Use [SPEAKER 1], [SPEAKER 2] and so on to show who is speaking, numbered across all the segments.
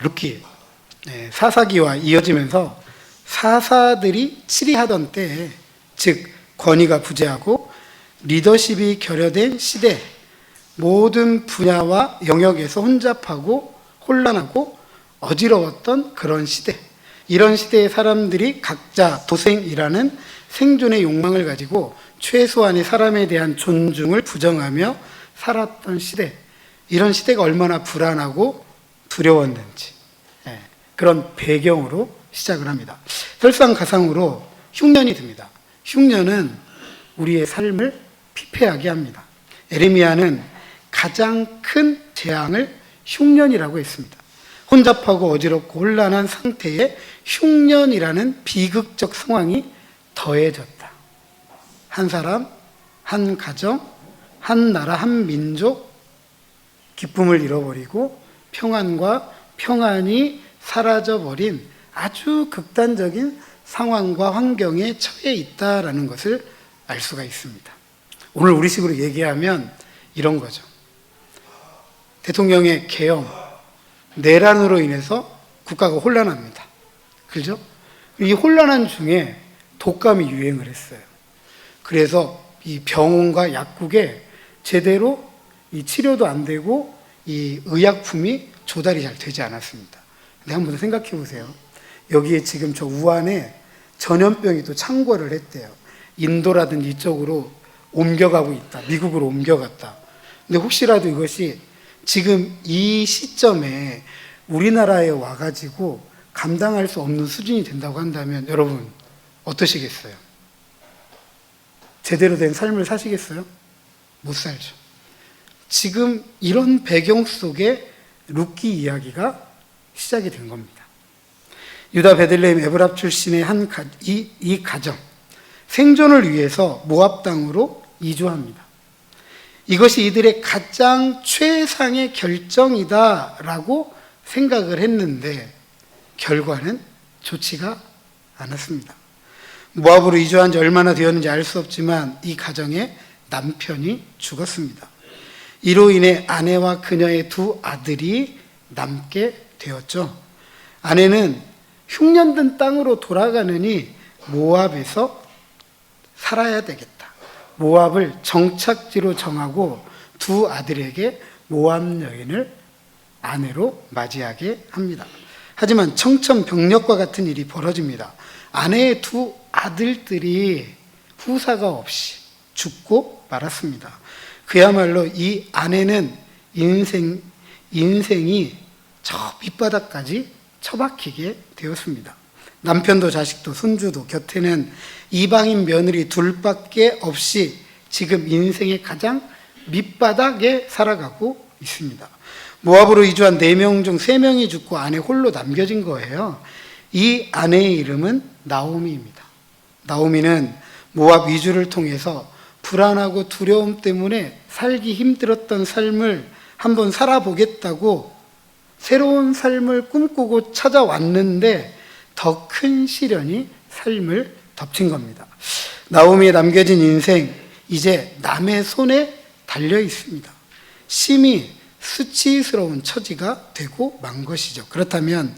[SPEAKER 1] 룻기 사사기와 이어지면서 사사들이 치리하던 때에, 즉 권위가 부재하고 리더십이 결여된 시대, 모든 분야와 영역에서 혼잡하고 혼란하고 어지러웠던 그런 시대, 이런 시대의 사람들이 각자 도생이라는 생존의 욕망을 가지고 최소한의 사람에 대한 존중을 부정하며 살았던 시대, 이런 시대가 얼마나 불안하고 두려웠는지 그런 배경으로 시작을 합니다. 설상가상으로 흉년이 듭니다. 흉년은 우리의 삶을 피폐하게 합니다. 에레미야는 가장 큰 재앙을 흉년이라고 했습니다. 혼잡하고 어지럽고 혼란한 상태에 흉년이라는 비극적 상황이 더해졌다. 한 사람, 한 가정, 한 나라, 한 민족, 기쁨을 잃어버리고 평안과 평안이 사라져버린 아주 극단적인 상황과 환경에 처해 있다라는 것을 알 수가 있습니다. 오늘 우리식으로 얘기하면 이런 거죠. 대통령의 계엄, 내란으로 인해서 국가가 혼란합니다. 그죠? 이 혼란한 중에 독감이 유행을 했어요. 그래서 이 병원과 약국에 제대로 이 치료도 안 되고 이 의약품이 조달이 잘 되지 않았습니다. 근데 한번 생각해 보세요. 여기에 지금 저 우한에 전염병이 또 창궐을 했대요. 인도라든지 이쪽으로 옮겨가고 있다. 미국으로 옮겨갔다. 근데 혹시라도 이것이 지금 이 시점에 우리나라에 와가지고 감당할 수 없는 수준이 된다고 한다면 여러분 어떠시겠어요? 제대로 된 삶을 사시겠어요? 못 살죠. 지금 이런 배경 속에 룻기 이야기가 시작이 된 겁니다. 유다 베들레헴 에브랍 출신의 이 가정, 생존을 위해서 모압 땅으로 이주합니다. 이것이 이들의 가장 최상의 결정이다라고 생각을 했는데 결과는 좋지가 않았습니다. 모압으로 이주한 지 얼마나 되었는지 알 수 없지만 이 가정에 남편이 죽었습니다. 이로 인해 아내와 그녀의 두 아들이 남게 되었죠. 아내는 흉년든 땅으로 돌아가느니 모압에서 살아야 되겠다. 모압을 정착지로 정하고 두 아들에게 모압 여인을 아내로 맞이하게 합니다. 하지만 청천벽력과 같은 일이 벌어집니다. 아내의 두 아들들이 후사가 없이 죽고 말았습니다. 그야말로 이 아내는 인생이 저 밑바닥까지 처박히게 되었습니다. 남편도 자식도 손주도 곁에는 이방인 며느리 둘밖에 없이 지금 인생의 가장 밑바닥에 살아가고 있습니다. 모압으로 이주한 4명 중 3명이 죽고 아내 홀로 남겨진 거예요. 이 아내의 이름은 나오미입니다. 나오미는 모압 이주를 통해서 불안하고 두려움 때문에 살기 힘들었던 삶을 한번 살아보겠다고 새로운 삶을 꿈꾸고 찾아왔는데 더 큰 시련이 삶을 덮친 겁니다. 나오미에 남겨진 인생, 이제 남의 손에 달려 있습니다. 심히 수치스러운 처지가 되고 만 것이죠. 그렇다면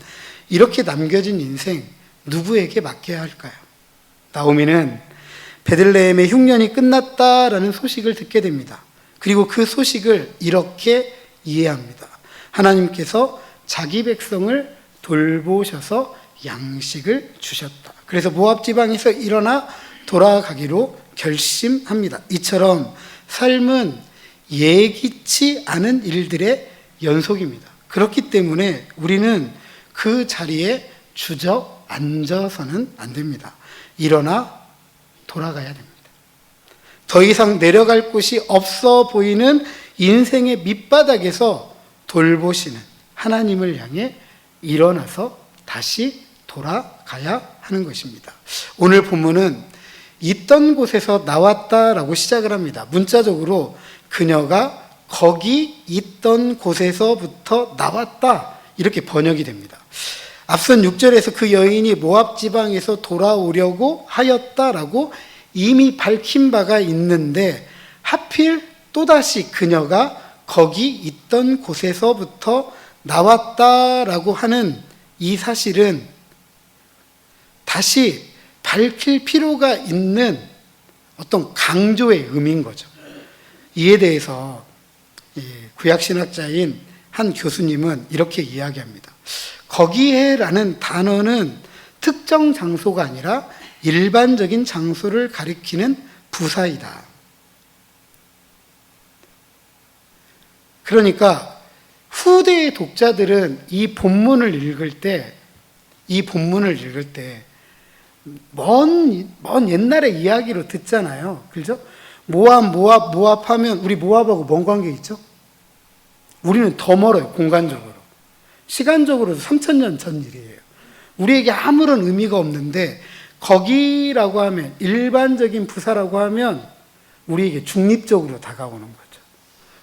[SPEAKER 1] 이렇게 남겨진 인생 누구에게 맡겨야 할까요? 나오미는 베들레헴의 흉년이 끝났다라는 소식을 듣게 됩니다. 그리고 그 소식을 이렇게 이해합니다. 하나님께서 자기 백성을 돌보셔서 양식을 주셨다. 그래서 모압 지방에서 일어나 돌아가기로 결심합니다. 이처럼 삶은 예기치 않은 일들의 연속입니다. 그렇기 때문에 우리는 그 자리에 주저앉아서는 안 됩니다. 일어나 돌아가야 됩니다. 더 이상 내려갈 곳이 없어 보이는 인생의 밑바닥에서 돌보시는 하나님을 향해 일어나서 다시 돌아가야 하는 것입니다. 오늘 본문은 있던 곳에서 나왔다라고 시작을 합니다. 문자적으로 그녀가 거기 있던 곳에서부터 나왔다 이렇게 번역이 됩니다. 앞선 6절에서 그 여인이 모압 지방에서 돌아오려고 하였다라고 이미 밝힌 바가 있는데 하필 또다시 그녀가 거기 있던 곳에서부터 나왔다라고 하는 이 사실은 다시 밝힐 필요가 있는 어떤 강조의 의미인 거죠. 이에 대해서 구약신학자인 한 교수님은 이렇게 이야기합니다. 거기에라는 단어는 특정 장소가 아니라 일반적인 장소를 가리키는 부사이다. 그러니까 후대의 독자들은 이 본문을 읽을 때 먼 옛날의 이야기로 듣잖아요. 그죠? 모압 하면 우리 모압하고 뭔 관계 있죠? 우리는 더 멀어요. 공간적으로. 시간적으로도 3000년 전 일이에요. 우리에게 아무런 의미가 없는데 거기라고 하면 일반적인 부사라고 하면 우리에게 중립적으로 다가오는 거죠.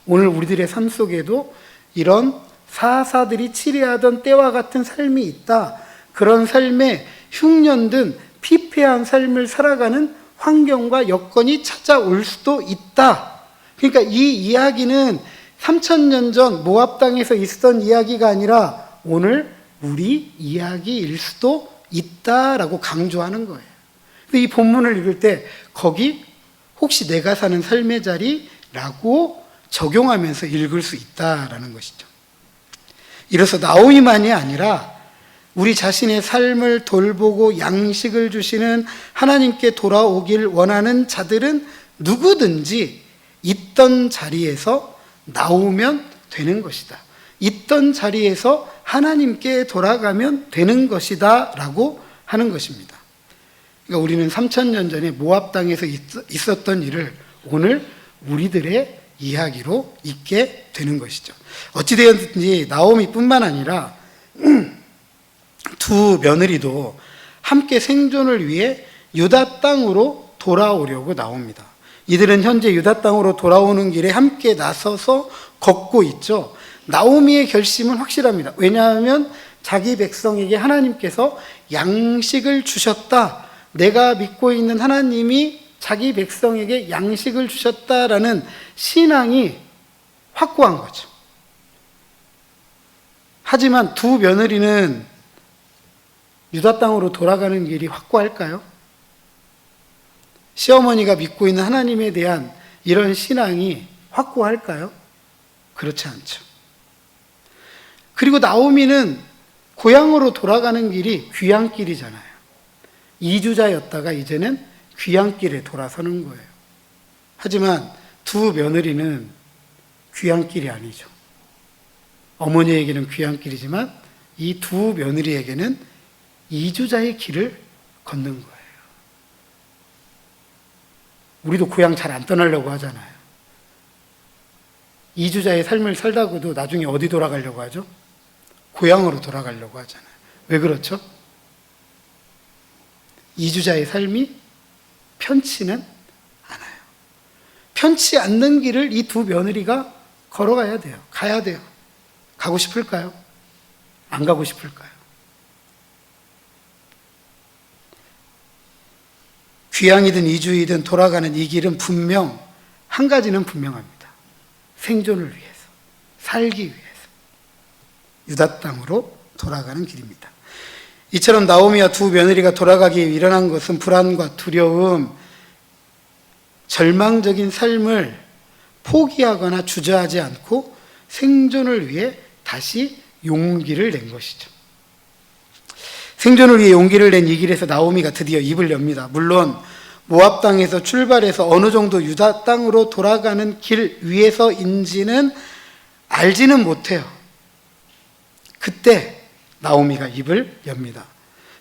[SPEAKER 1] 오늘 우리들의 삶 속에도 이런 사사들이 치리하던 때와 같은 삶이 있다. 그런 삶에 흉년든 피폐한 삶을 살아가는 환경과 여건이 찾아올 수도 있다. 그러니까 이 이야기는 3000년 전 모압 땅에서 있었던 이야기가 아니라 오늘 우리 이야기일 수도 있다라고 강조하는 거예요. 이 본문을 읽을 때 거기 혹시 내가 사는 삶의 자리라고 적용하면서 읽을 수 있다라는 것이죠. 이로써 나오미만이 아니라 우리 자신의 삶을 돌보고 양식을 주시는 하나님께 돌아오길 원하는 자들은 누구든지 있던 자리에서 나오면 되는 것이다. 있던 자리에서 하나님께 돌아가면 되는 것이다 라고 하는 것입니다. 그러니까 우리는 3000년 전에 모압 땅에서 있었던 일을 오늘 우리들의 이야기로 읽게 되는 것이죠. 어찌되었든지 나오미뿐만 아니라 두 며느리도 함께 생존을 위해 유다 땅으로 돌아오려고 나옵니다. 이들은 현재 유다 땅으로 돌아오는 길에 함께 나서서 걷고 있죠. 나오미의 결심은 확실합니다. 왜냐하면 자기 백성에게 하나님께서 양식을 주셨다. 내가 믿고 있는 하나님이 자기 백성에게 양식을 주셨다라는 신앙이 확고한 거죠. 하지만 두 며느리는 유다 땅으로 돌아가는 길이 확고할까요? 시어머니가 믿고 있는 하나님에 대한 이런 신앙이 확고할까요? 그렇지 않죠. 그리고 나오미는 고향으로 돌아가는 길이 귀향길이잖아요. 이주자였다가 이제는 귀향길에 돌아서는 거예요. 하지만 두 며느리는 귀향길이 아니죠. 어머니에게는 귀향길이지만 이 두 며느리에게는 이주자의 길을 걷는 거예요. 우리도 고향 잘 안 떠나려고 하잖아요. 이주자의 삶을 살다가도 나중에 어디 돌아가려고 하죠? 고향으로 돌아가려고 하잖아요. 왜 그렇죠? 이주자의 삶이 편치는 않아요. 편치 않는 길을 이 두 며느리가 걸어가야 돼요. 가야 돼요. 가고 싶을까요? 안 가고 싶을까요? 귀향이든 이주이든 돌아가는 이 길은 분명 한 가지는 분명합니다. 생존을 위해서, 살기 위해서 유다 땅으로 돌아가는 길입니다. 이처럼 나오미와 두 며느리가 돌아가기 위해 일어난 것은 불안과 두려움, 절망적인 삶을 포기하거나 주저하지 않고 생존을 위해 다시 용기를 낸 것이죠. 생존을 위해 용기를 낸 이 길에서 나오미가 드디어 입을 엽니다. 물론 모압 땅에서 출발해서 어느 정도 유다 땅으로 돌아가는 길 위에서인지는 알지는 못해요. 그때 나오미가 입을 엽니다.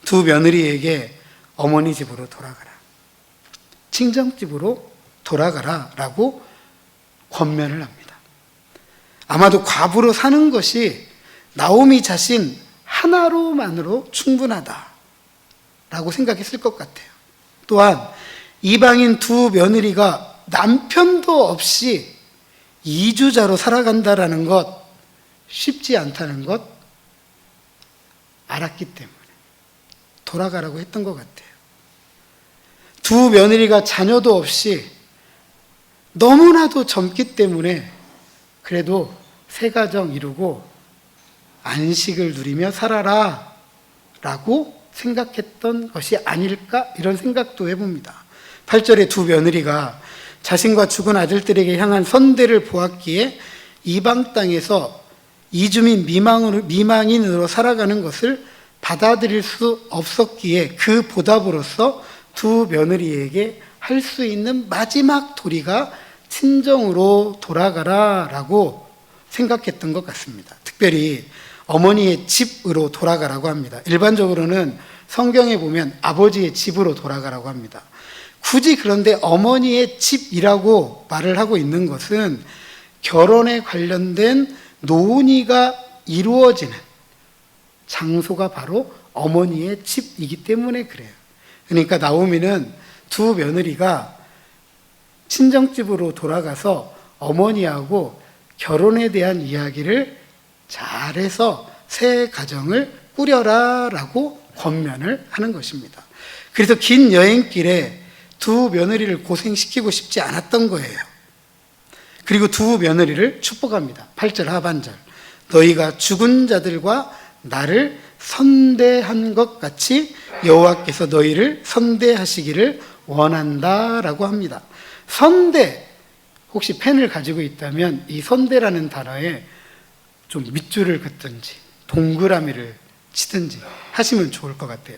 [SPEAKER 1] 두 며느리에게 어머니 집으로 돌아가라, 친정집으로 돌아가라 라고 권면을 합니다. 아마도 과부로 사는 것이 나오미 자신 하나로만으로 충분하다 라고 생각했을 것 같아요. 또한 이방인 두 며느리가 남편도 없이 이주자로 살아간다라는 것, 쉽지 않다는 것 알았기 때문에 돌아가라고 했던 것 같아요. 두 며느리가 자녀도 없이 너무나도 젊기 때문에 그래도 새 가정 이루고 안식을 누리며 살아라 라고 생각했던 것이 아닐까, 이런 생각도 해봅니다. 8절에 두 며느리가 자신과 죽은 아들들에게 향한 선대를 보았기에 이방 땅에서 이주민 미망인으로 살아가는 것을 받아들일 수 없었기에 그 보답으로서 두 며느리에게 할 수 있는 마지막 도리가 친정으로 돌아가라 라고 생각했던 것 같습니다. 특별히 어머니의 집으로 돌아가라고 합니다. 일반적으로는 성경에 보면 아버지의 집으로 돌아가라고 합니다. 굳이 그런데 어머니의 집이라고 말을 하고 있는 것은 결혼에 관련된 논의가 이루어지는 장소가 바로 어머니의 집이기 때문에 그래요. 그러니까 나오미는 두 며느리가 친정집으로 돌아가서 어머니하고 결혼에 대한 이야기를 잘해서 새 가정을 꾸려라 라고 권면을 하는 것입니다. 그래서 긴 여행길에 두 며느리를 고생시키고 싶지 않았던 거예요. 그리고 두 며느리를 축복합니다. 8절 하반절. 너희가 죽은 자들과 나를 선대한 것 같이 여호와께서 너희를 선대하시기를 원한다라고 합니다. 선대, 혹시 펜을 가지고 있다면 이 선대라는 단어에 좀 밑줄을 긋든지 동그라미를 치든지 하시면 좋을 것 같아요.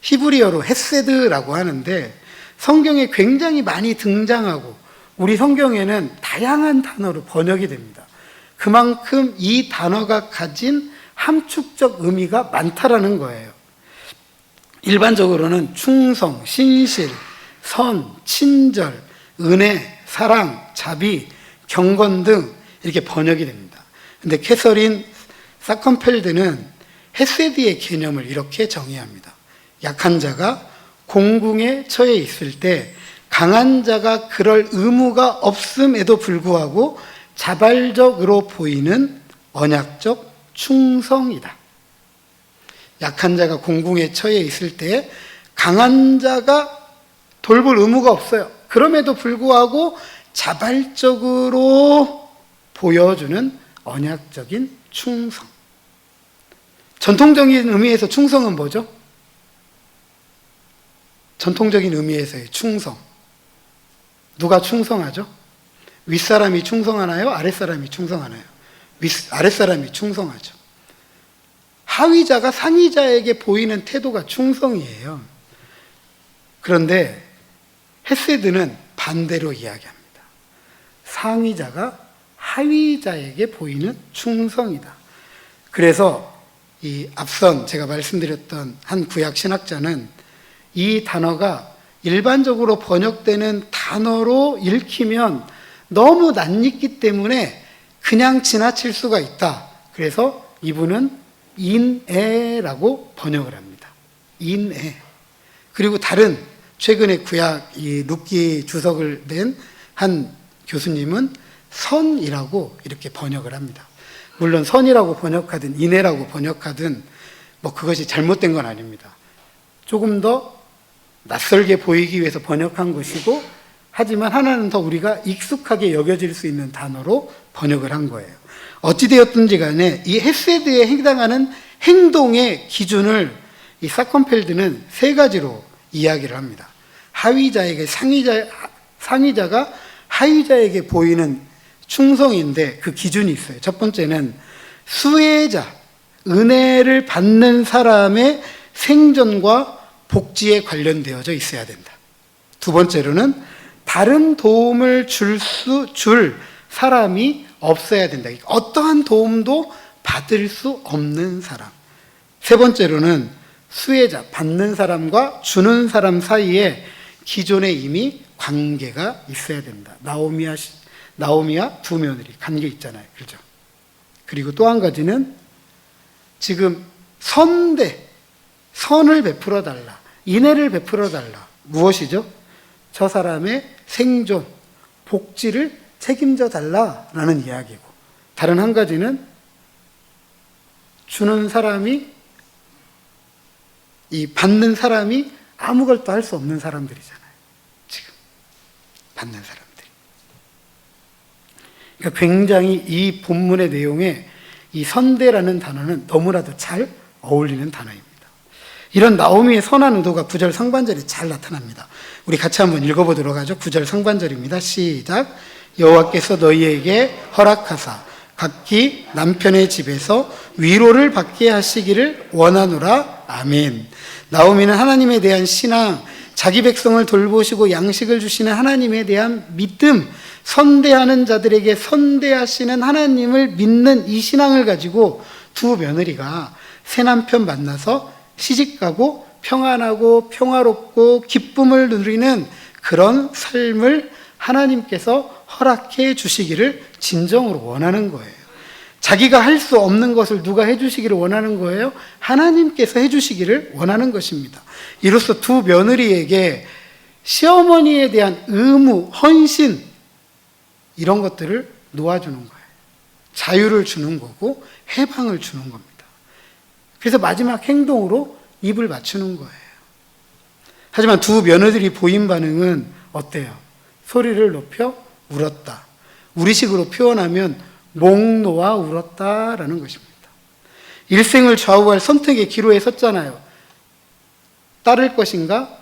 [SPEAKER 1] 히브리어로 헤세드라고 하는데 성경에 굉장히 많이 등장하고 우리 성경에는 다양한 단어로 번역이 됩니다. 그만큼 이 단어가 가진 함축적 의미가 많다라는 거예요. 일반적으로는 충성, 신실, 선, 친절, 은혜, 사랑, 자비, 경건 등 이렇게 번역이 됩니다. 근데 캐서린 사컨펠드는 헤세드의 개념을 이렇게 정의합니다. 약한 자가 공궁에 처해 있을 때 강한 자가 그럴 의무가 없음에도 불구하고 자발적으로 보이는 언약적 충성이다. 약한 자가 공궁에 처해 있을 때 강한 자가 돌볼 의무가 없어요. 그럼에도 불구하고 자발적으로 보여주는 언약적인 충성. 전통적인 의미에서 충성은 뭐죠? 전통적인 의미에서의 충성. 누가 충성하죠? 윗사람이 충성하나요? 아랫사람이 충성하나요? 아랫사람이 충성하죠. 하위자가 상위자에게 보이는 태도가 충성이에요. 그런데 헤세드는 반대로 이야기합니다. 상위자가 하위자에게 보이는 충성이다. 그래서 이 앞선 제가 말씀드렸던 한 구약 신학자는 이 단어가 일반적으로 번역되는 단어로 읽히면 너무 낯익기 때문에 그냥 지나칠 수가 있다. 그래서 이분은 인애라고 번역을 합니다. 인애. 그리고 다른 최근에 구약 이 룻기 주석을 낸 한 교수님은 선이라고 이렇게 번역을 합니다. 물론 선이라고 번역하든 인애라고 번역하든 뭐 그것이 잘못된 건 아닙니다. 조금 더 낯설게 보이기 위해서 번역한 것이고, 하지만 하나는 더 우리가 익숙하게 여겨질 수 있는 단어로 번역을 한 거예요. 어찌되었든지 간에 이 헤세드에 해당하는 행동의 기준을 이 사컨펠드는 세 가지로 이야기를 합니다. 하위자에게 상위자가 하위자에게 보이는 충성인데 그 기준이 있어요. 첫 번째는 수혜자, 은혜를 받는 사람의 생존과 복지에 관련되어져 있어야 된다. 두 번째로는 다른 도움을 줄 사람이 없어야 된다. 어떠한 도움도 받을 수 없는 사람. 세 번째로는 수혜자, 받는 사람과 주는 사람 사이에 기존에 이미 관계가 있어야 된다. 나오미와 두 며느리 관계 있잖아요. 그렇죠? 그리고 또 한 가지는 지금 선을 베풀어 달라. 인애를 베풀어 달라. 무엇이죠? 저 사람의 생존, 복지를 책임져 달라라는 이야기고, 다른 한 가지는 주는 사람이, 이 받는 사람이 아무것도 할 수 없는 사람들이잖아요. 지금 받는 사람들이. 그러니까 굉장히 이 본문의 내용에 이 선대라는 단어는 너무나도 잘 어울리는 단어입니다. 이런 나오미의 선한 의도가 9절 상반절에 잘 나타납니다. 우리 같이 한번 읽어보도록 하죠. 9절 상반절입니다. 시작. 여호와께서 너희에게 허락하사 각기 남편의 집에서 위로를 받게 하시기를 원하노라. 아멘. 나오미는 하나님에 대한 신앙, 자기 백성을 돌보시고 양식을 주시는 하나님에 대한 믿음, 선대하는 자들에게 선대하시는 하나님을 믿는 이 신앙을 가지고 두 며느리가 새 남편 만나서 시집가고 평안하고 평화롭고 기쁨을 누리는 그런 삶을 하나님께서 허락해 주시기를 진정으로 원하는 거예요. 자기가 할 수 없는 것을 누가 해주시기를 원하는 거예요? 하나님께서 해주시기를 원하는 것입니다. 이로써 두 며느리에게 시어머니에 대한 의무, 헌신 이런 것들을 놓아주는 거예요. 자유를 주는 거고 해방을 주는 겁니다. 그래서 마지막 행동으로 입을 맞추는 거예요. 하지만 두 며느들이 보인 반응은 어때요? 소리를 높여 울었다. 우리식으로 표현하면 목 놓아 울었다라는 것입니다. 일생을 좌우할 선택의 기로에 섰잖아요. 따를 것인가?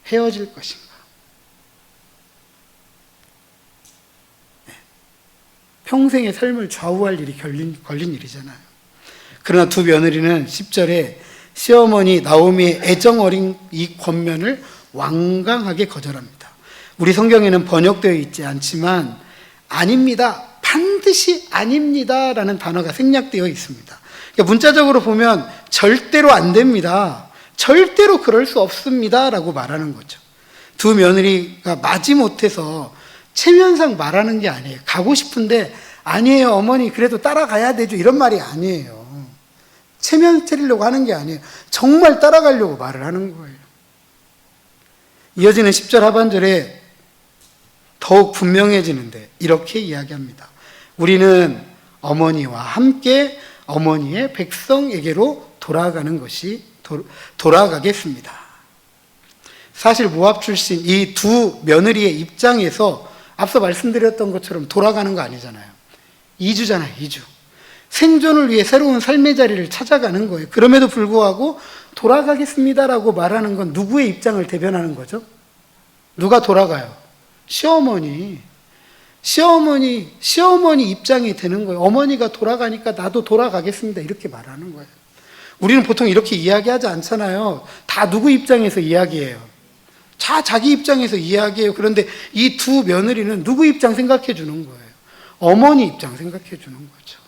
[SPEAKER 1] 헤어질 것인가? 평생의 삶을 좌우할 일이 걸린 일이잖아요. 그러나 두 며느리는 10절에 시어머니 나오미의 애정 어린 이 권면을 완강하게 거절합니다. 우리 성경에는 번역되어 있지 않지만 아닙니다, 반드시 아닙니다 라는 단어가 생략되어 있습니다. 그러니까 문자적으로 보면 절대로 안 됩니다, 절대로 그럴 수 없습니다 라고 말하는 거죠. 두 며느리가 마지못해서 체면상 말하는 게 아니에요. 가고 싶은데 아니에요 어머니 그래도 따라가야 되죠 이런 말이 아니에요. 체면 차리려고 하는 게 아니에요. 정말 따라가려고 말을 하는 거예요. 이어지는 10절 하반절에 더욱 분명해지는데 이렇게 이야기합니다. 우리는 어머니와 함께 어머니의 백성에게로 돌아가겠습니다. 사실 모압 출신 이 두 며느리의 입장에서 앞서 말씀드렸던 것처럼 돌아가는 거 아니잖아요. 이주잖아요, 이주. 생존을 위해 새로운 삶의 자리를 찾아가는 거예요. 그럼에도 불구하고 돌아가겠습니다라고 말하는 건 누구의 입장을 대변하는 거죠? 누가 돌아가요? 시어머니 입장이 되는 거예요. 어머니가 돌아가니까 나도 돌아가겠습니다. 이렇게 말하는 거예요. 우리는 보통 이렇게 이야기하지 않잖아요. 다 누구 입장에서 이야기해요? 자기 입장에서 이야기해요. 그런데 이 두 며느리는 누구 입장 생각해 주는 거예요? 어머니 입장 생각해 주는 거죠.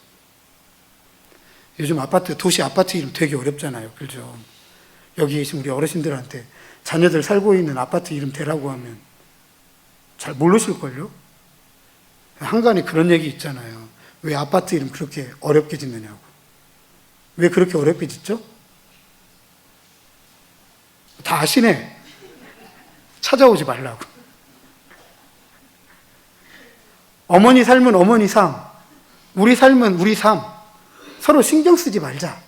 [SPEAKER 1] 요즘 도시 아파트 이름 되게 어렵잖아요. 그렇죠? 여기 계신 우리 어르신들한테 자녀들 살고 있는 아파트 이름 대라고 하면 잘 모르실걸요? 한간에 그런 얘기 있잖아요. 왜 아파트 이름 그렇게 어렵게 짓느냐고. 왜 그렇게 어렵게 짓죠? 다 아시네. 찾아오지 말라고. 어머니 삶은 어머니 삶, 우리 삶은 우리 삶. 서로 신경 쓰지 말자.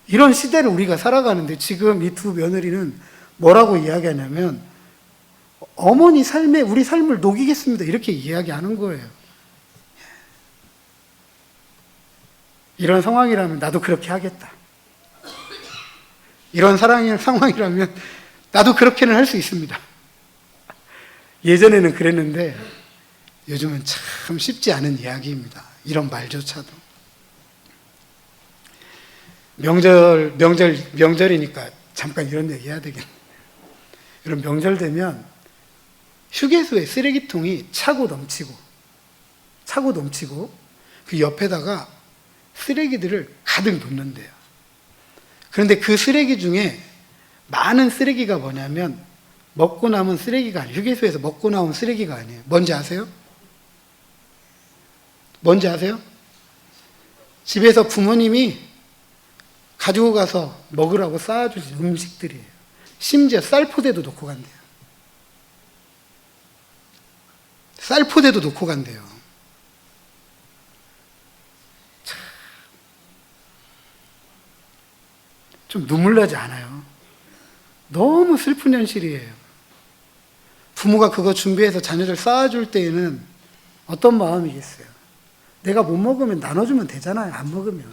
[SPEAKER 1] 이런 시대를 우리가 살아가는데 지금 이 두 며느리는 뭐라고 이야기하냐면 어머니 삶에 우리 삶을 녹이겠습니다. 이렇게 이야기하는 거예요. 이런 상황이라면 나도 그렇게 하겠다. 이런 상황이라면 나도 그렇게는 할 수 있습니다. 예전에는 그랬는데 요즘은 참 쉽지 않은 이야기입니다. 이런 말조차도. 명절이니까 잠깐 이런 얘기 해야 되겠네. 이런 명절 되면 휴게소에 쓰레기통이 차고 넘치고 그 옆에다가 쓰레기들을 가득 놓는데요. 그런데 그 쓰레기 중에 많은 쓰레기가 뭐냐면 먹고 남은 쓰레기가 아니에요. 휴게소에서 먹고 나온 쓰레기가 아니에요. 뭔지 아세요? 집에서 부모님이 가지고 가서 먹으라고 쌓아주신 음식들이에요. 심지어 쌀포대도 놓고 간대요. 좀 눈물 나지 않아요? 너무 슬픈 현실이에요. 부모가 그거 준비해서 자녀들 쌓아줄 때에는 어떤 마음이겠어요? 내가 못 먹으면 나눠주면 되잖아요. 안 먹으면.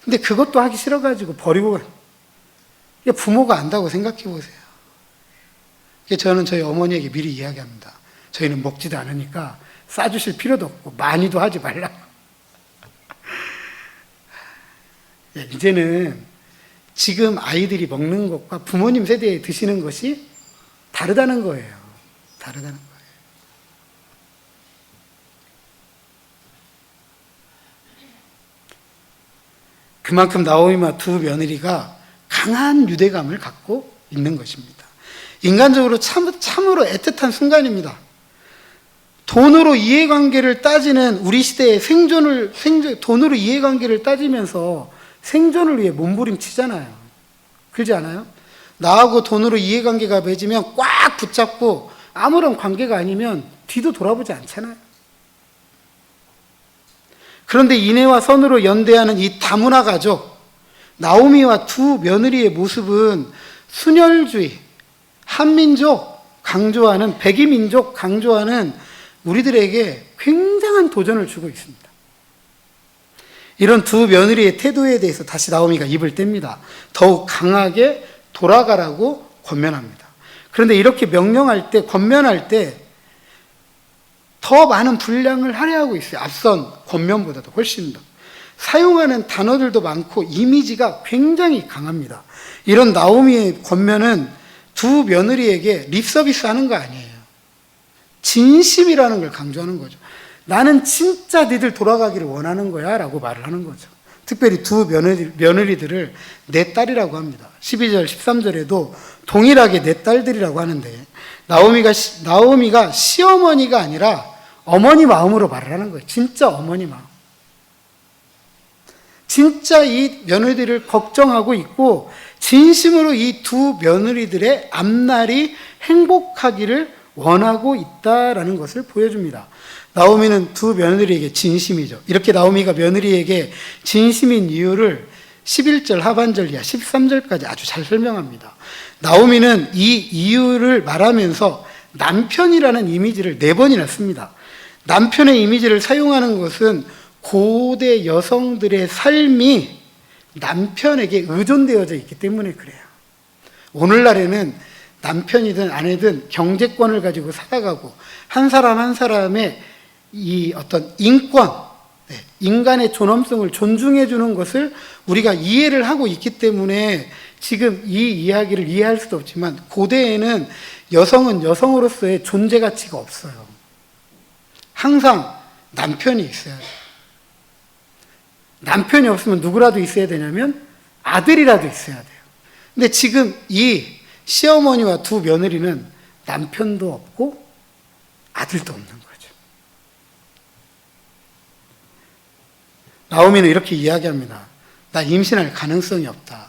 [SPEAKER 1] 근데 그것도 하기 싫어가지고 버리고 가. 이게 부모가 안다고 생각해 보세요. 저는 저희 어머니에게 미리 이야기합니다. 저희는 먹지도 않으니까 싸주실 필요도 없고 많이도 하지 말라고. 이제는 지금 아이들이 먹는 것과 부모님 세대에 드시는 것이 다르다는 거예요. 다르다는 거예요. 그만큼 나오미와 두 며느리가 강한 유대감을 갖고 있는 것입니다. 인간적으로 참으로 애틋한 순간입니다. 돈으로 이해관계를 따지는 우리 시대의 돈으로 이해관계를 따지면서 생존을 위해 몸부림치잖아요. 그러지 않아요? 나하고 돈으로 이해관계가 맺으면 꽉 붙잡고 아무런 관계가 아니면 뒤도 돌아보지 않잖아요. 그런데 인애와 선으로 연대하는 이 다문화 가족, 나오미와 두 며느리의 모습은 순혈주의, 한민족 강조하는, 백이민족 강조하는 우리들에게 굉장한 도전을 주고 있습니다. 이런 두 며느리의 태도에 대해서 다시 나오미가 입을 뗍니다. 더욱 강하게 돌아가라고 권면합니다. 그런데 이렇게 명령할 때, 권면할 때 더 많은 분량을 할애하고 있어요. 앞선 권면보다도 훨씬 더. 사용하는 단어들도 많고 이미지가 굉장히 강합니다. 이런 나오미의 권면은 두 며느리에게 립서비스 하는 거 아니에요. 진심이라는 걸 강조하는 거죠. 나는 진짜 니들 돌아가기를 원하는 거야 라고 말을 하는 거죠. 특별히 두 며느리들을 내 딸이라고 합니다. 12절, 13절에도 동일하게 내 딸들이라고 하는데 나오미가 시어머니가 아니라 어머니 마음으로 말을 하는 거예요. 진짜 어머니 마음. 진짜 이 며느리들을 걱정하고 있고 진심으로 이 두 며느리들의 앞날이 행복하기를 원하고 있다라는 것을 보여줍니다. 나오미는 두 며느리에게 진심이죠. 이렇게 나오미가 며느리에게 진심인 이유를 11절 하반절 이하 13절까지 아주 잘 설명합니다. 나오미는 이 이유를 말하면서 남편이라는 이미지를 4번이나 씁니다. 남편의 이미지를 사용하는 것은 고대 여성들의 삶이 남편에게 의존되어져 있기 때문에 그래요. 오늘날에는 남편이든 아내든 경제권을 가지고 살아가고 한 사람 한 사람의 이 어떤 인권, 인간의 존엄성을 존중해 주는 것을 우리가 이해를 하고 있기 때문에 지금 이 이야기를 이해할 수도 없지만 고대에는 여성은 여성으로서의 존재 가치가 없어요. 항상 남편이 있어야 돼요. 남편이 없으면 누구라도 있어야 되냐면 아들이라도 있어야 돼요. 근데 지금 이 시어머니와 두 며느리는 남편도 없고 아들도 없는 거죠. 나오미는 이렇게 이야기합니다. 나 임신할 가능성이 없다.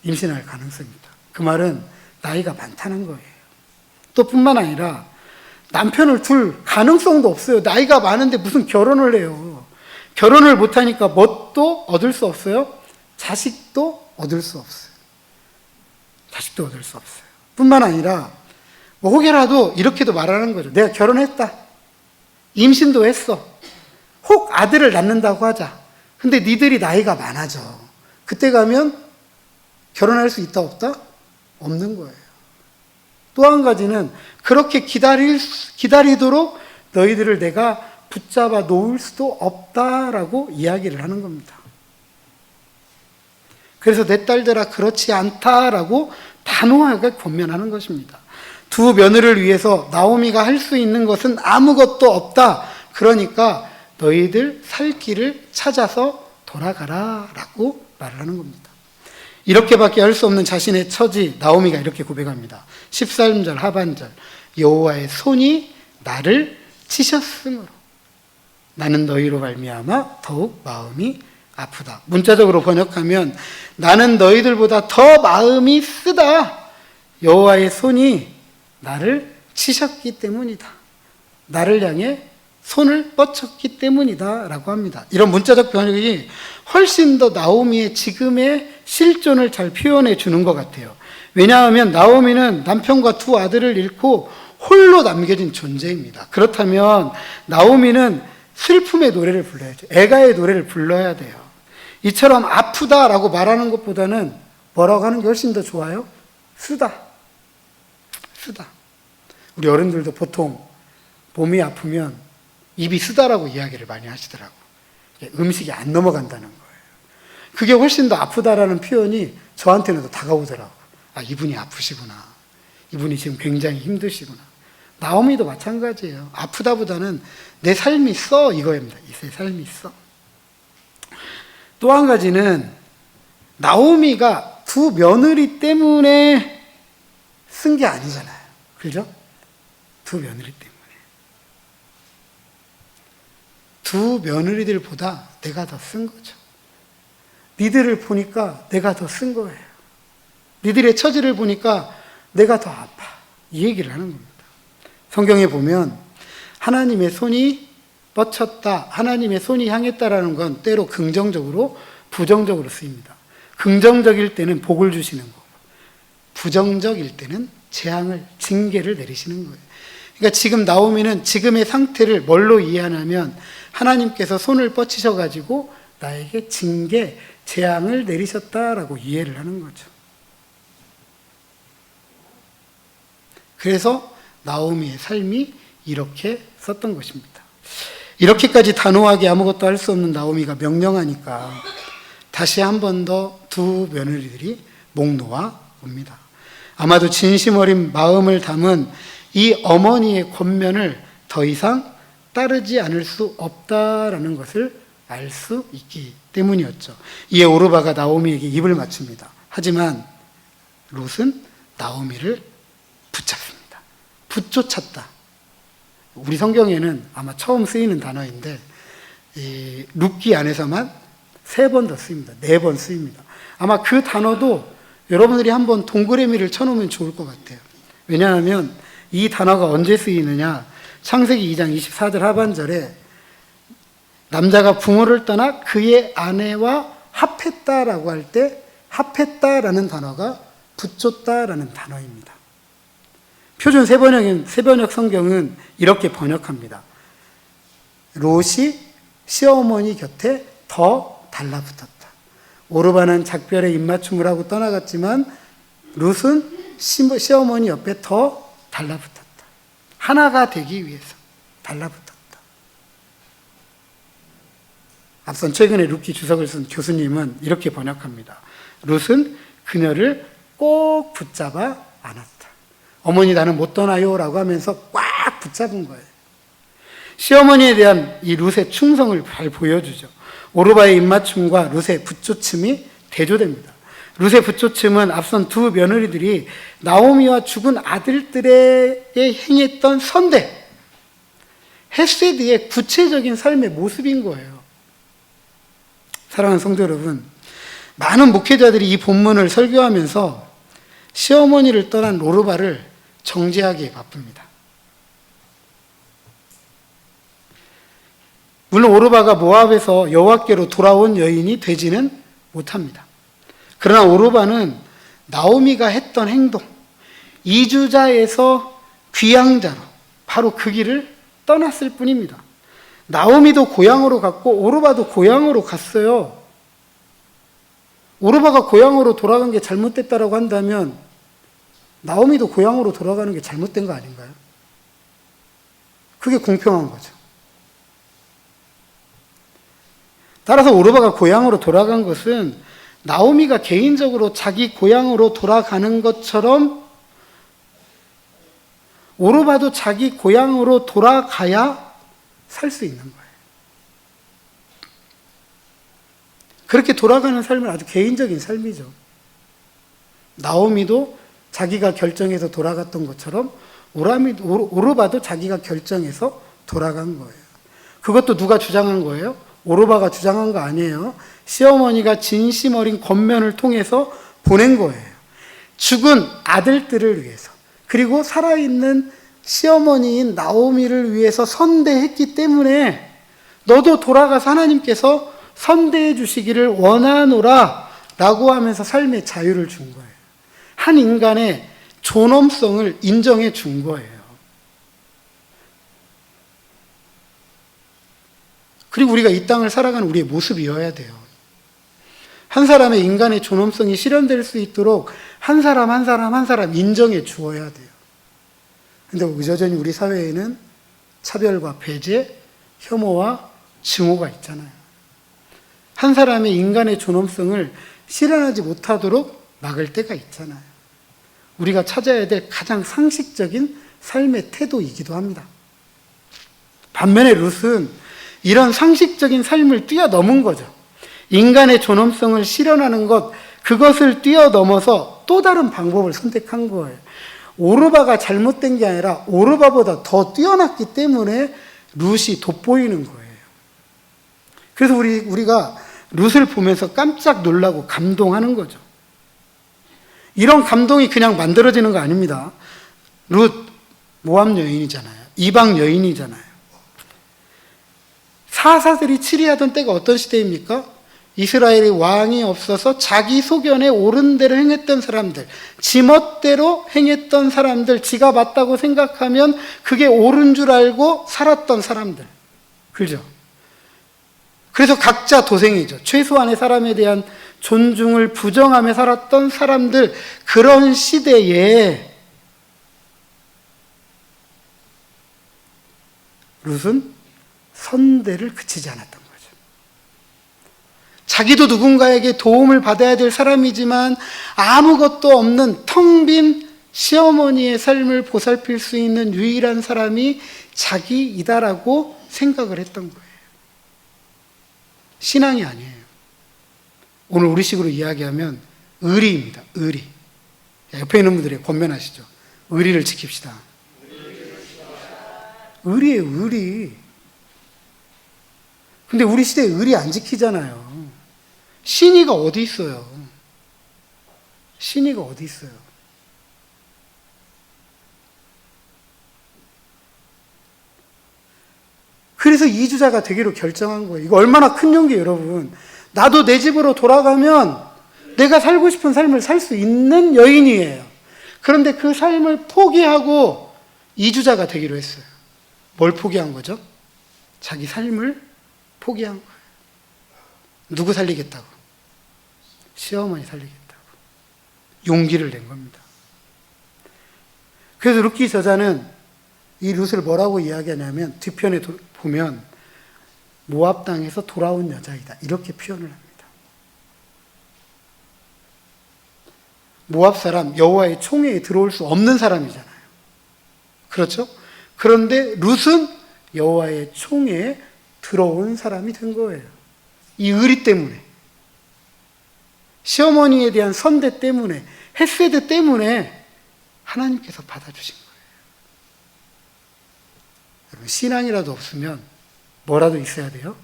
[SPEAKER 1] 임신할 가능성이 있다. 그 말은 나이가 많다는 거예요. 또 뿐만 아니라 남편을 둘 가능성도 없어요. 나이가 많은데 무슨 결혼을 해요. 결혼을 못하니까 뭣도 얻을 수 없어요. 자식도 얻을 수 없어요. 자식도 얻을 수 없어요. 뿐만 아니라 혹여라도 이렇게도 말하는 거죠. 내가 결혼했다. 임신도 했어. 혹 아들을 낳는다고 하자. 근데 니들이 나이가 많아져. 그때 가면 결혼할 수 있다 없다? 없는 거예요. 또 한 가지는 그렇게 기다리도록 너희들을 내가 붙잡아 놓을 수도 없다라고 이야기를 하는 겁니다. 그래서 내 딸들아 그렇지 않다라고 단호하게 권면하는 것입니다. 두 며느리를 위해서 나오미가 할 수 있는 것은 아무것도 없다. 그러니까 너희들 살 길을 찾아서 돌아가라라고 말을 하는 겁니다. 이렇게밖에 할 수 없는 자신의 처지 나오미가 이렇게 고백합니다. 13절 하반절 여호와의 손이 나를 치셨으므로 나는 너희로 말미암아 더욱 마음이 아프다. 문자적으로 번역하면 나는 너희들보다 더 마음이 쓰다. 여호와의 손이 나를 치셨기 때문이다. 나를 향해 손을 뻗쳤기 때문이다 라고 합니다. 이런 문자적 번역이 훨씬 더 나오미의 지금의 실존을 잘 표현해 주는 것 같아요. 왜냐하면 나오미는 남편과 두 아들을 잃고 홀로 남겨진 존재입니다. 그렇다면 나오미는 슬픔의 노래를 불러야죠. 애가의 노래를 불러야 돼요. 이처럼 아프다라고 말하는 것보다는 뭐라고 하는 게 훨씬 더 좋아요? 쓰다. 쓰다. 우리 어른들도 보통 몸이 아프면 입이 쓰다라고 이야기를 많이 하시더라고. 음식이 안 넘어간다는 거예요. 그게 훨씬 더 아프다라는 표현이 저한테는 더 다가오더라고. 아, 이분이 아프시구나. 이분이 지금 굉장히 힘드시구나. 나오미도 마찬가지예요. 아프다보다는 내 삶이 써 이거입니다. 내 삶이 써. 또 한 가지는 나오미가 두 며느리 때문에 쓴 게 아니잖아요. 그죠? 두 며느리 때문에. 두 며느리들보다 내가 더 쓴 거죠. 니들을 보니까 내가 더 쓴 거예요. 니들의 처지를 보니까 내가 더 아파. 이 얘기를 하는 겁니다. 성경에 보면 하나님의 손이 뻗쳤다, 하나님의 손이 향했다라는 건 때로 긍정적으로, 부정적으로 쓰입니다. 긍정적일 때는 복을 주시는 거고, 부정적일 때는 재앙을, 징계를 내리시는 거예요. 그러니까 지금 나오미는 지금의 상태를 뭘로 이해하냐면 하나님께서 손을 뻗치셔가지고 나에게 징계, 재앙을 내리셨다라고 이해를 하는 거죠. 그래서 나오미의 삶이 이렇게 썼던 것입니다. 이렇게까지 단호하게 아무것도 할 수 없는 나오미가 명령하니까 다시 한 번 더 두 며느리들이 목 놓아 옵니다. 아마도 진심 어린 마음을 담은 이 어머니의 권면을 더 이상 따르지 않을 수 없다라는 것을 알 수 있기 때문이었죠. 이에 오르바가 나오미에게 입을 맞춥니다. 하지만 롯은 나오미를 붙잡습니다. 붙쫓았다. 우리 성경에는 아마 처음 쓰이는 단어인데 이 룻기 안에서만 3번 더 쓰입니다. 4번 쓰입니다. 아마 그 단어도 여러분들이 한번 동그라미를 쳐놓으면 좋을 것 같아요. 왜냐하면 이 단어가 언제 쓰이느냐, 창세기 2장 24절 하반절에 남자가 부모를 떠나 그의 아내와 합했다라고 할 때 합했다라는 단어가 붙였다라는 단어입니다. 표준 세번역 성경은 이렇게 번역합니다. 롯이 시어머니 곁에 더 달라붙었다. 오르바는 작별의 입맞춤을 하고 떠나갔지만 롯은 시어머니 옆에 더 달라붙었다. 하나가 되기 위해서 달라붙었다. 앞선 최근에 룻기 주석을 쓴 교수님은 이렇게 번역합니다. 롯은 그녀를 꼭 붙잡아 안았다. 어머니 나는 못 떠나요 라고 하면서 꽉 붙잡은 거예요. 시어머니에 대한 이 룻의 충성을 잘 보여주죠. 오르바의 입맞춤과 룻의 붙조침이 대조됩니다. 룻의 붙조침은 앞선 두 며느리들이 나오미와 죽은 아들들에게 행했던 선대, 헤세드의 구체적인 삶의 모습인 거예요. 사랑하는 성도 여러분, 많은 목회자들이 이 본문을 설교하면서 시어머니를 떠난 오르바를 정죄하기에 바쁩니다. 물론 오르바가 모압에서 여호와께로 돌아온 여인이 되지는 못합니다. 그러나 오르바는 나오미가 했던 행동, 이주자에서 귀양자로 바로 그 길을 떠났을 뿐입니다. 나오미도 고향으로 갔고 오르바도 고향으로 갔어요. 오르바가 고향으로 돌아간 게 잘못됐다라고 한다면 나오미도 고향으로 돌아가는 게 잘못된 거 아닌가요? 그게 공평한 거죠. 따라서 오르바가 고향으로 돌아간 것은 나오미가 개인적으로 자기 고향으로 돌아가는 것처럼 오르바도 자기 고향으로 돌아가야 살 수 있는 거예요. 그렇게 돌아가는 삶은 아주 개인적인 삶이죠. 나오미도 자기가 결정해서 돌아갔던 것처럼 오르바도 자기가 결정해서 돌아간 거예요. 그것도 누가 주장한 거예요? 오르바가 주장한 거 아니에요. 시어머니가 진심 어린 권면을 통해서 보낸 거예요. 죽은 아들들을 위해서, 그리고 살아있는 시어머니인 나오미를 위해서 선대했기 때문에 너도 돌아가서 하나님께서 선대해 주시기를 원하노라 라고 하면서 삶의 자유를 준 거예요. 한 인간의 존엄성을 인정해 준 거예요. 그리고 우리가 이 땅을 살아가는 우리의 모습이어야 돼요. 한 사람의 인간의 존엄성이 실현될 수 있도록 한 사람 한 사람 한 사람 인정해 주어야 돼요. 근데 여전히 우리 사회에는 차별과 배제, 혐오와 증오가 있잖아요. 한 사람의 인간의 존엄성을 실현하지 못하도록 막을 때가 있잖아요. 우리가 찾아야 될 가장 상식적인 삶의 태도이기도 합니다. 반면에 룻은 이런 상식적인 삶을 뛰어넘은 거죠. 인간의 존엄성을 실현하는 것, 그것을 뛰어넘어서 또 다른 방법을 선택한 거예요. 오르바가 잘못된 게 아니라 오르바보다 더 뛰어났기 때문에 룻이 돋보이는 거예요. 그래서 우리가 룻을 보면서 깜짝 놀라고 감동하는 거죠. 이런 감동이 그냥 만들어지는 거 아닙니다. 룻, 모압 여인이잖아요. 이방 여인이잖아요. 사사들이 치리하던 때가 어떤 시대입니까? 이스라엘이 왕이 없어서 자기 소견에 옳은 대로 행했던 사람들, 지멋대로 행했던 사람들, 지가 맞다고 생각하면 그게 옳은 줄 알고 살았던 사람들. 그죠? 그래서 각자 도생이죠. 최소한의 사람에 대한 존중을 부정하며 살았던 사람들, 그런 시대에 룻은 선대를 그치지 않았던 거죠. 자기도 누군가에게 도움을 받아야 될 사람이지만 아무것도 없는 텅 빈 시어머니의 삶을 보살필 수 있는 유일한 사람이 자기이다라고 생각을 했던 거예요. 신앙이 아니에요. 오늘 우리식으로 이야기하면 의리입니다. 의리. 옆에 있는 분들이 권면하시죠. 의리를 지킵시다. 의리예요, 의리. 근데 우리 시대에 의리 안 지키잖아요. 신의가 어디 있어요? 신의가 어디 있어요? 그래서 이주자가 되기로 결정한 거예요. 이거 얼마나 큰 용기예요, 여러분. 나도 내 집으로 돌아가면 내가 살고 싶은 삶을 살 수 있는 여인이에요. 그런데 그 삶을 포기하고 이주자가 되기로 했어요. 뭘 포기한 거죠? 자기 삶을 포기한 거예요. 누구 살리겠다고? 시어머니 살리겠다고. 용기를 낸 겁니다. 그래서 룻기 저자는 이 룻을 뭐라고 이야기하냐면 뒤편에 보면 모압 땅에서 돌아온 여자이다. 이렇게 표현을 합니다. 모압 사람, 여호와의 총회에 들어올 수 없는 사람이잖아요. 그렇죠? 그런데 룻은 여호와의 총회에 들어온 사람이 된 거예요. 이 의리 때문에, 시어머니에 대한 선대 때문에, 헤세드 때문에 하나님께서 받아주신 거예요. 여러분, 신앙이라도 없으면 뭐라도 있어야 돼요?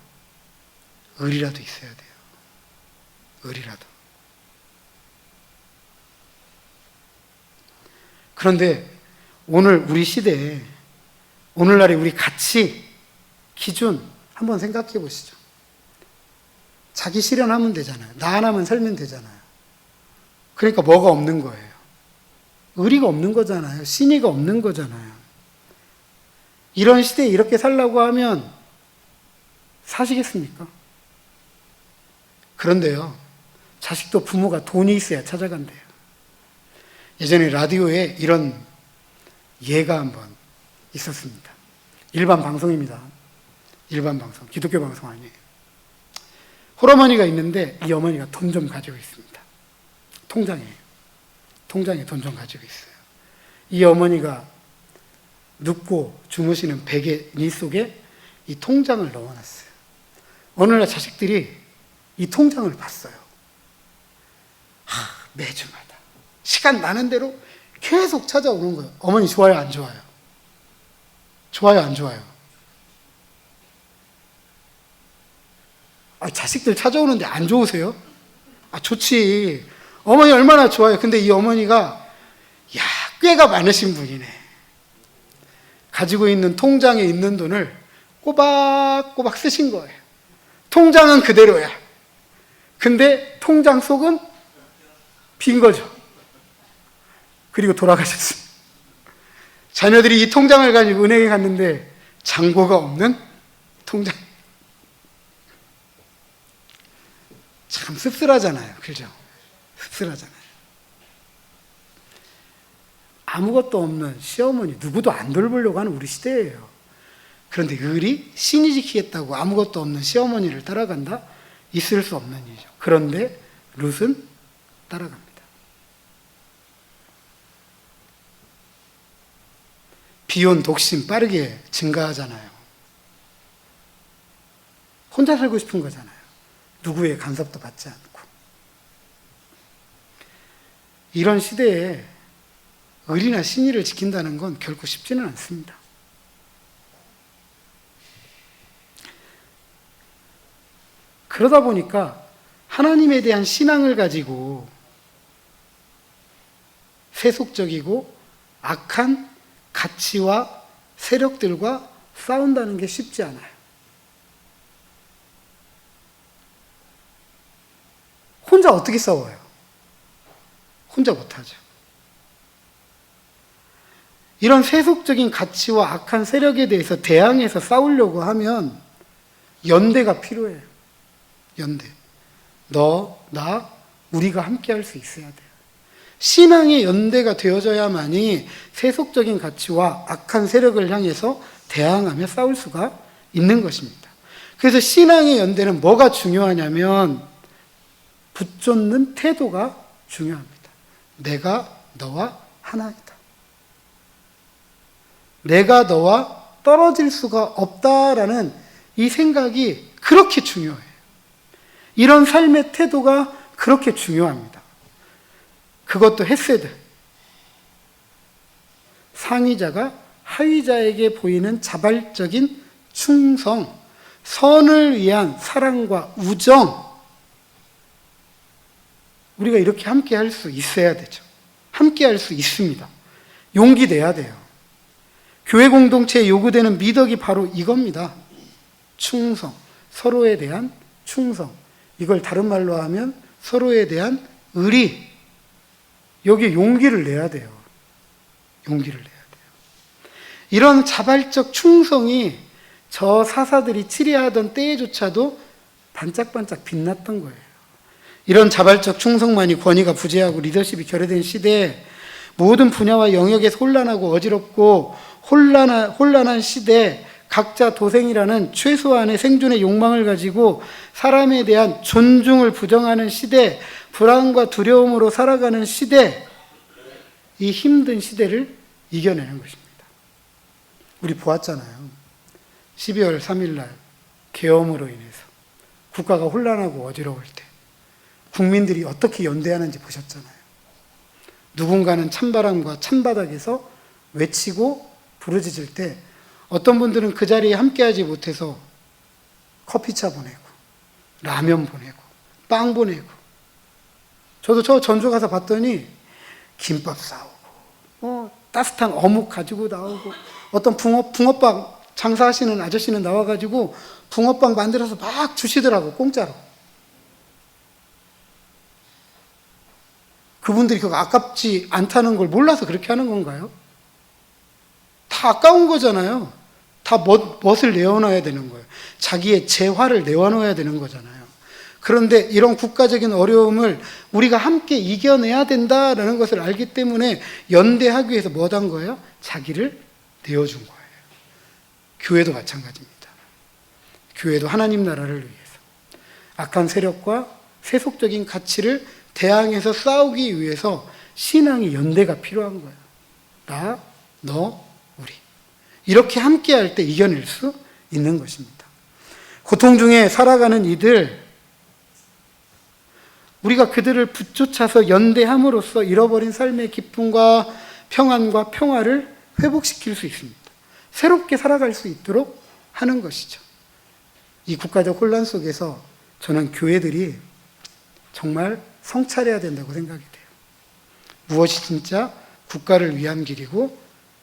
[SPEAKER 1] 의리라도 있어야 돼요. 의리라도. 그런데 오늘 우리 시대에, 오늘날의 우리 가치, 기준 한번 생각해 보시죠. 자기 실현하면 되잖아요. 나 하나만 살면 되잖아요. 그러니까 뭐가 없는 거예요? 의리가 없는 거잖아요. 신의가 없는 거잖아요. 이런 시대에 이렇게 살라고 하면 사시겠습니까? 그런데요, 자식도 부모가 돈이 있어야 찾아간대요. 예전에 라디오에 이런 예가 한번 있었습니다. 일반 방송입니다. 일반 방송, 기독교 방송 아니에요. 홀어머니가 있는데 이 어머니가 돈 좀 가지고 있습니다. 통장에 돈 좀 가지고 있어요. 이 어머니가 눕고 주무시는 베개 속에 이 통장을 넣어놨어요. 어느 날 자식들이 이 통장을 봤어요. 매주마다 시간 나는 대로 계속 찾아오는 거예요. 어머니 좋아요, 안 좋아요? 좋아요, 안 좋아요? 자식들 찾아오는데 안 좋으세요? 좋지. 어머니 얼마나 좋아요. 근데 이 어머니가 꾀가 많으신 분이네. 가지고 있는 통장에 있는 돈을 꼬박꼬박 쓰신 거예요. 통장은 그대로야. 근데 통장 속은 빈 거죠. 그리고 돌아가셨습니다. 자녀들이 이 통장을 가지고 은행에 갔는데 잔고가 없는 통장. 참 씁쓸하잖아요. 그죠? 씁쓸하잖아요. 아무것도 없는 시어머니, 누구도 안 돌보려고 하는 우리 시대예요. 그런데 을이 신이 지키겠다고 아무것도 없는 시어머니를 따라간다? 있을 수 없는 일이죠. 그런데 룻은 따라갑니다. 비혼, 독신 빠르게 증가하잖아요. 혼자 살고 싶은 거잖아요. 누구의 간섭도 받지 않고. 이런 시대에 을이나 신의를 지킨다는 건 결코 쉽지는 않습니다. 그러다 보니까 하나님에 대한 신앙을 가지고 세속적이고 악한 가치와 세력들과 싸운다는 게 쉽지 않아요. 혼자 어떻게 싸워요? 혼자 못하죠. 이런 세속적인 가치와 악한 세력에 대해서 대항해서 싸우려고 하면 연대가 필요해요. 연대. 너, 나, 우리가 함께 할 수 있어야 돼요. 신앙의 연대가 되어져야만이 세속적인 가치와 악한 세력을 향해서 대항하며 싸울 수가 있는 것입니다. 그래서 신앙의 연대는 뭐가 중요하냐면 붙잡는 태도가 중요합니다. 내가 너와 하나이다. 내가 너와 떨어질 수가 없다라는 이 생각이 그렇게 중요해요. 이런 삶의 태도가 그렇게 중요합니다. 그것도 헤세드. 상위자가 하위자에게 보이는 자발적인 충성, 선을 위한 사랑과 우정. 우리가 이렇게 함께 할 수 있어야 되죠. 함께 할 수 있습니다. 용기 내야 돼요. 교회 공동체에 요구되는 미덕이 바로 이겁니다. 충성, 서로에 대한 충성. 이걸 다른 말로 하면 서로에 대한 의리. 여기에 용기를 내야 돼요. 용기를 내야 돼요. 이런 자발적 충성이 저 사사들이 치리하던 때에조차도 반짝반짝 빛났던 거예요. 이런 자발적 충성만이 권위가 부재하고 리더십이 결여된 시대에 모든 분야와 영역에서 혼란하고 어지럽고 혼란한 시대에 각자 도생이라는 최소한의 생존의 욕망을 가지고 사람에 대한 존중을 부정하는 시대, 불안과 두려움으로 살아가는 시대, 이 힘든 시대를 이겨내는 것입니다. 우리 보았잖아요. 12월 3일 날 계엄으로 인해서 국가가 혼란하고 어지러울 때 국민들이 어떻게 연대하는지 보셨잖아요. 누군가는 찬바람과 찬바닥에서 외치고 부르짖을 때 어떤 분들은 그 자리에 함께하지 못해서 커피차 보내고 라면 보내고 빵 보내고, 저도 저 전주 가서 봤더니 김밥 싸오고 따뜻한 어묵 가지고 나오고, 어떤 붕어빵 장사하시는 아저씨는 나와가지고 붕어빵 만들어서 막 주시더라고, 공짜로. 그분들이 그거 아깝지 않다는 걸 몰라서 그렇게 하는 건가요? 다 아까운 거잖아요. 다 멋을 내어놔야 되는 거예요. 자기의 재화를 내어놓아야 되는 거잖아요. 그런데 이런 국가적인 어려움을 우리가 함께 이겨내야 된다라는 것을 알기 때문에 연대하기 위해서 뭐 한 거예요? 자기를 내어준 거예요. 교회도 마찬가지입니다. 교회도 하나님 나라를 위해서 악한 세력과 세속적인 가치를 대항해서 싸우기 위해서 신앙의 연대가 필요한 거예요. 나, 너, 우리. 이렇게 함께 할 때 이겨낼 수 있는 것입니다. 고통 중에 살아가는 이들, 우리가 그들을 붙쫓아서 연대함으로써 잃어버린 삶의 기쁨과 평안과 평화를 회복시킬 수 있습니다. 새롭게 살아갈 수 있도록 하는 것이죠. 이 국가적 혼란 속에서 저는 교회들이 정말 성찰해야 된다고 생각이 돼요. 무엇이 진짜 국가를 위한 길이고,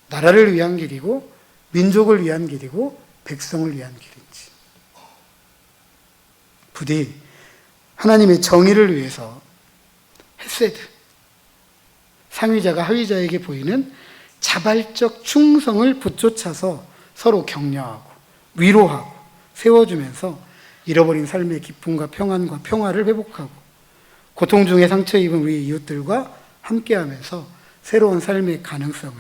[SPEAKER 1] 나라를 위한 길이고, 민족을 위한 길이고, 백성을 위한 길인지. 부디 하나님의 정의를 위해서 헤세드, 상위자가 하위자에게 보이는 자발적 충성을 붙쫓아서 서로 격려하고 위로하고 세워주면서 잃어버린 삶의 기쁨과 평안과 평화를 회복하고 고통 중에 상처 입은 우리 이웃들과 함께하면서 새로운 삶의 가능성을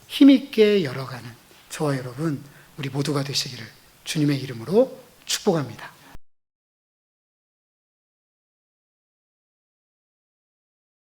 [SPEAKER 1] 힘있게 열어가는 저와 여러분 우리 모두가 되시기를 주님의 이름으로 축복합니다.